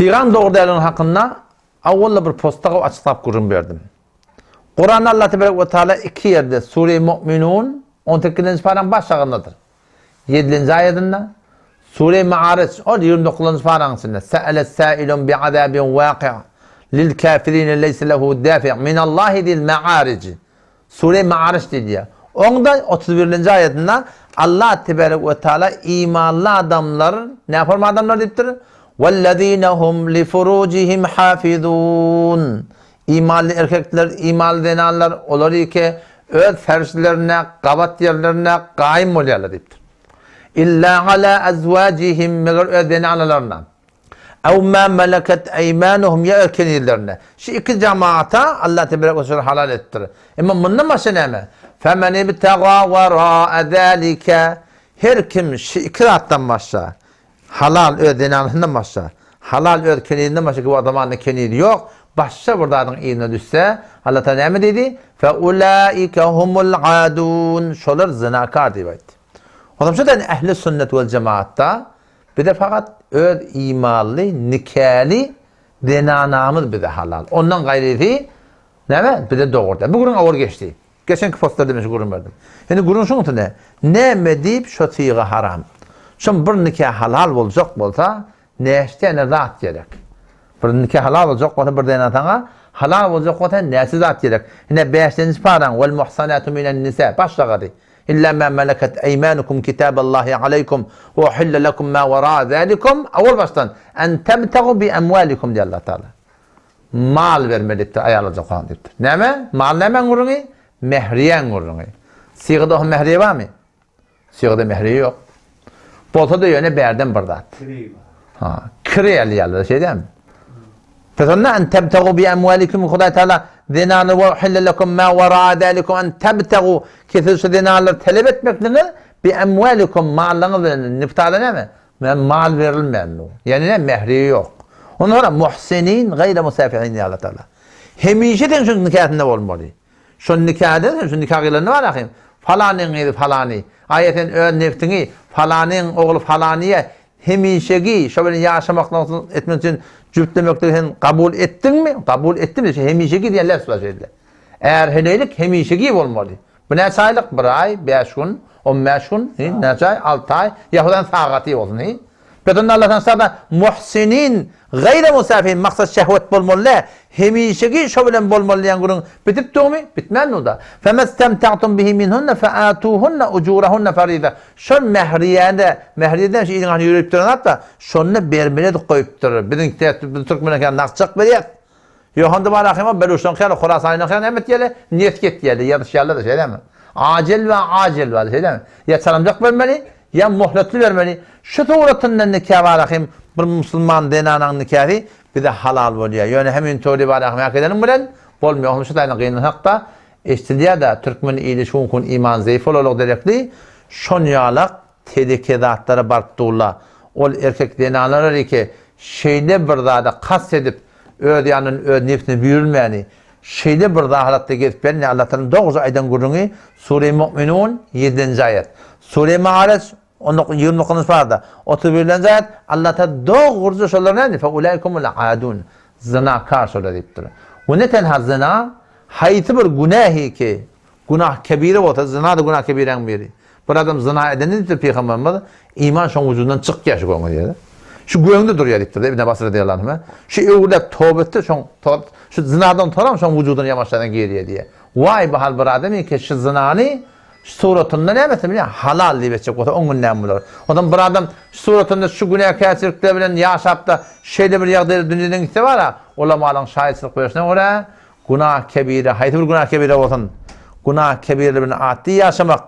Tıygan doğru değerinin hakkında avvalla bir postağı açıklap kurun verdim. Kur'an'da Allah Tebarek ve Teala iki yerde Sure-i Mu'minun 18. paran başlığındadır. 7. ayetinde Sure-i Ma'ariç o 29. paransında Se'elet sâilun bi'azâbin vâki' lil kâfirîne leyse lehu dâfi' minallahi dil ma'arici. Sure-i Ma'ariç diye. Onda 31. ayetinde Allah Tebarek ve Teala imanlı adamların ne yapar mı adamlar deyiptir? وَالَّذ۪ينَ هُمْ لِفُرُوجِهِمْ حَافِظُونَ İmanlı erkekler, imanlı denanlar olur ki öz ferşlerine, kavat yerlerine kaim oluyorlar deyiptir. İlla ala azvacihim meğer öz denanlarına. Ev ma meleket eymanuhum ya erkenillerine. Şu iki cemaata Allah Tebarek ve Teala halal ettir. Ama bundan başka ne mi? فَمَنِ ابْتَغَى وَرَاءَ ذَٰلِكَ her kim şu iki rahattan başla. Halal öz denanlarından başla. Halal öz kenilinden başka bu adamın kenili yok. Başta burada adın iyine düşse Allah Teala ne dedi? فَاُولَٰئِكَ هُمُ الْعَادُونَ şolar zinakar diye etti. O zaman şöyle ehli sünnet vel cemaatta bir de fakat öz imanlı, nikali denanamız bir de halal. Ondan gayreti ne mi? Bir de doğru. Bu kurun ağır geçti. Geçenki postlarda demiş kurun verdim. Yani kurun şunu ne? Ne mi deyip şu tıyığı haram. Şimdi bir nikah halal olacak olsa ne işte rahat gerek. Bir nikah halal olacak olsa bir denatana halal olacak olsa nesi rahat gerek. Yine 5. paran vel muhsanatu minen nisa başladı. İlla ma meleket eymanukum kitaballahi aleykum ve uhille lekum ma vera'a zalikum avul baştan en temtegu bi emvalikum diye Allah Teala. Mal vermeliktir ayarlayacak olan deyiptir. Ne mi? Mal ne men vurunu? Mehriyen vurunu. Sığda o mehriye var mı? Sığda mehriye yok. Bolsa da yöne berden birdat. Kriyeli yerler şey değil mi? Fesonna en tebtegu bi emvalikum Huday Teala zinanı ve uhille lekum ma vera'a zalikum en tebtegu kesirse zinalar talep etmektir bi emvalikum mallarınız niftada ne mi? Mal verilmeyen. Yani ne? Mehriye yok. Ondan sonra muhsinin gayre musafihin diye Allah Teala. Hemişe de şu nikahında olmalı. Şu nikahda, şu nikahıyla ne var akıyım? Falanın idi falani. Ayetin ön neftini falanın oğlu falaniye hemişegi şöyle yaşamakla etmek için cüplemekten kabul ettin mi? Kabul ettim de hemişegi diye lafz var şeyde. Eğer heleylik hemişegi olmalı. Bu ne sayılık? Bir ay, 5 gün, 15 gün, ne ay, 6 ay, yahudan saati olsun. Beton Allah'tan sonra muhsinin gayre musafihin maksat şehvet bolmalı. Hemişeki şöyle bolmalı yan gurun bitip doğmu bitmen o da. Femestemta'tum bihi minhunna fa'atuhunna ujurahunna farida. Şon mehriyeden şey hani yürüyüp duran hatta şonne bermene de koyup durur. Bizim Türkmenken nakçak beriyet. Yohanda var akıma beluştan kıyar Khorasan'ın kıyar emet yele niyet get yele yarış yerler de şey değil mi? Acil ve acil var şey değil mi? Ya salamcak vermeli ya muhletli vermeli. Şu tuğratından nikah var akım bir Müslüman denanan nikahı bir de halal oluyor. Yani hemen tövbe var akım hak edelim bilen olmuyor. Onun şu tane kıyının hakta istediği da Türkmen ilişkun iman zayıf olarak direktli şon yalak tehlikedatları barktuğla ol erkek denanları ki şeyde bir daha da kasedip ödeyanın nefsini büyülmeyeni şeyde bir daha halatta gelip ben Allah'tan 9 aydan gurunu Sure-i Mu'minun 7. ayet. Sure-i Ma'ariç 29. parada 31. ayet Allah'ta doğruca şolar neydi? فَاُولَٰيكُمُ الْعَادُونَ Zinakar şolar deyiptir. Bu ne tenha zina? Hayti bir günahi ki günah kebiri olsa zina da günah kebiren biri. Bir adam zina edenidir Peygamberimiz iman şon vücudundan çık yaşı koyma diye. Şu güvende duruyor deyiptir. İbn Abbas radıyallahu anh. Şu evlep tövbe etti şu zinadan toram şon vücudunu yamaçlardan geriye diye. Vay bu hal bir adamı ki şu zinani suratında ne mesela halal diye geçecek o onun ne olur. Adam bir adam suratında şu günah kesirlikle bilen yaşap da şeyde bir yağdır dünyadan gitti var ya ulamaların şahitlik verirsen oraya günah kebire hayır bir günah kebire olsun. Günah kebire bir ati yaşamak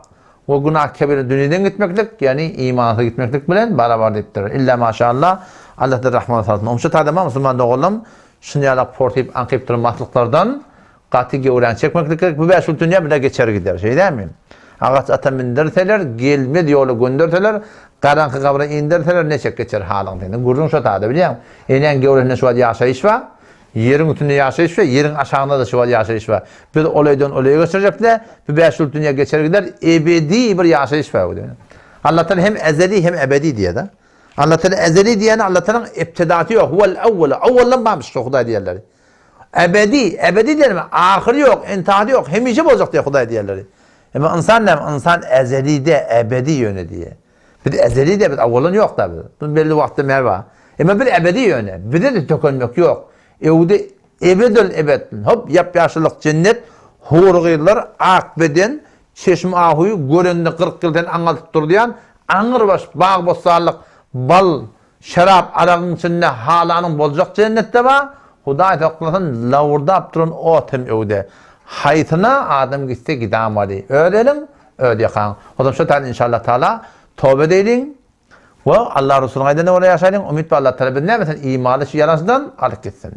o günah kebire dünyadan gitmeklik yani imanı gitmeklik bilen beraber deyiptir. İlla maşallah Allah da rahmet eylesin. Omşu tadama Müslüman doğulam şimdi alak portip ankip durmaklıklardan katiye uğrayan çekmeklik bu beş dünya bile geçer gider şey değil mi? Ağaç ata mindirteler, gelmedi yolu gönderteler, karanlık kabra indirteler, ne çek geçer halın. Gurrun şu tadı biliyor musun? Enen gövrüne şu yaşayış var, yerin üstünde yaşayış var, yerin aşağında da şu yaşayış var. Bir olaydan olaya gösterecekler, bir 5 yıl dünya geçer gider, ebedi bir yaşayış var. Allah'tan hem ezeli hem ebedi diye de. Allah Teala ezeli diyen Allah Teala'nın iptidatı yok. Huvel evvelu. Evvelden varmış Huday diyorlar. Ebedi diyelim. Ahir yok, intihadi yok. Hemice olacak diye Huday diyorlar. Ama insan ezeli ebedi yönü diye. Bir de ezeli de bir evvelin yok tabi. Bu belli vakti merva. Ama bir ebedi yönü. Bir de tükönmek yok. Evde ebedül ebedin. Hop yapyaşılık cennet. Hurgıylar akbeden çeşme ahuyu görenini 40 yıldan anlatıp dur diyen anır baş bağ bosarlık bal şarap arağın içinde halanın bolacak cennette var. Huday taqlasın lavurdap durun o tem evde. Haytına adam gitse gidam var. Öğrenin, öyle kan. Hodam şu tane inşallah Teala tövbe edeyin. Ve Allah Resulü'nün aydını oraya yaşayın. Ümit ve Allah talep edin. Mesela imanı şey yarasından alıp gitsin.